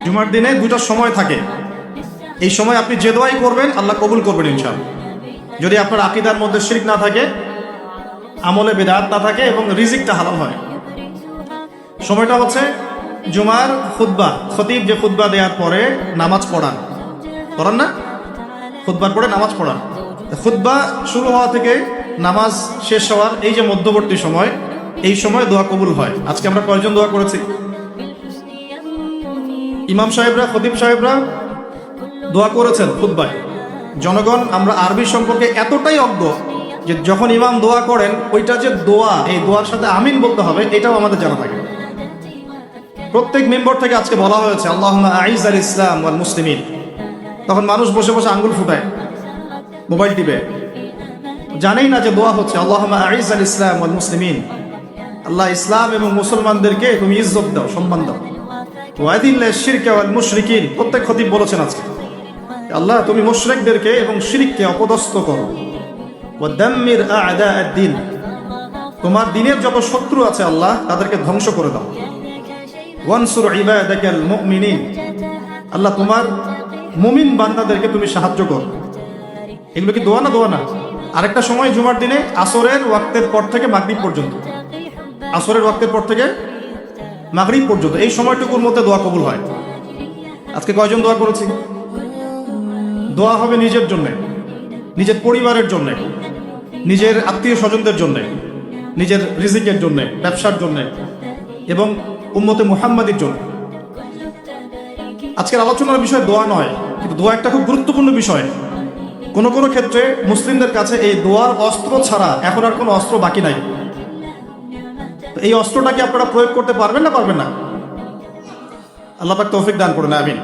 জুমার দিনে দুটো সময় থাকে। এই সময় আপনি যে দোয়াই করবেন আল্লাহ কবুল করবেন ইনশাআল্লাহ, যদি আপনার আকীদার মধ্যে শিরক না থাকে, আমলে বিদআত না থাকে এবং রিজিকটা হালাল হয়। সময়টা হচ্ছে জুমার খুতবা, খতিব যে খুতবা দেওয়ার পরে নামাজ পড়ান না, খুতবার পরে নামাজ পড়ান। খুতবা শুরু হওয়া থেকে নামাজ শেষ হওয়ার এই যে মধ্যবর্তী সময়, এই সময় দোয়া কবুল হয়। আজকে আমরা কয়জন দোয়া করেছি? ইমাম সাহেবরা, খতিব সাহেবরা দোয়া করেছেন খুতবায়। জনগণ আমরা আরবি সম্পর্কে এতটাই অজ্ঞ যে যখন ইমাম দোয়া করেন ওইটা যে দোয়া, এই দোয়ার সাথে আমিন বলতে হবে এটাও আমাদের জানা থাকে। প্রত্যেক মেম্বার থেকে আজকে বলা হয়েছে আল্লাহুম্মা আইজ আল ইসলাম ওয়াল মুসলিমিন। তখন মানুষ বসে বসে আঙ্গুল ফুটায়, মোবাইল টিপে, জানেই না যে দোয়া হচ্ছে আল্লাহুম্মা আইজ আল ইসলাম ওয়াল মুসলিমিন। আল্লাহ ইসলাম এবং মুসলমানদেরকে তুমি ইজ্জত দাও, সম্মান দাও। ওয়াদিল্লা শিরকা ওয়াল মুশরিকিন, প্রত্যেক খতিব বলেছেন আজকে আল্লাহ তুমি মুশরিকদেরকে এবং শিরককে অপদস্থ করো। ওয়াদাম্মির আ'দা আদ-দ্বীন, তোমার দ্বীনের যত শত্রু আছে আল্লাহ তাদেরকে ধ্বংস করে দাও। ওয়ানসুর ইবাদাকাল মুমিনিন, আল্লাহ তোমার মুমিন বান্দাদেরকে তুমি সাহায্য করো। এগুলো কি দোয়া না? দোয়া না। আরেকটা সময় জুমার দিনে আসরের ওয়াক্তের পর থেকে মাগরিব পর্যন্ত, আসরের ওয়াক্তের পর থেকে মাগরিব পর্যন্ত এই সময়টুকুর মধ্যে দোয়া কবুল হয়। আজকে কয়জন দোয়া করেছি? দোয়া হবে নিজের জন্যে, নিজের পরিবারের জন্যে, নিজের আত্মীয় স্বজনদের জন্যে, নিজের রিজিকের জন্যে, ব্যবসার জন্যে এবং উম্মতে মুহাম্মাদির জন্য। আজকের আলোচনার বিষয় দোয়া নয়, কিন্তু দোয়া একটা খুব গুরুত্বপূর্ণ বিষয়। কোনো কোনো ক্ষেত্রে মুসলিমদের কাছে এই দোয়ার অস্ত্র ছাড়া এখন আর কোনো অস্ত্র বাকি নাই। এই অস্ত্রটাকে আপনারা প্রয়োগ করতে পারবেন না? পারবেন না? আল্লাহ পাক তৌফিক দান করুন, আমিন।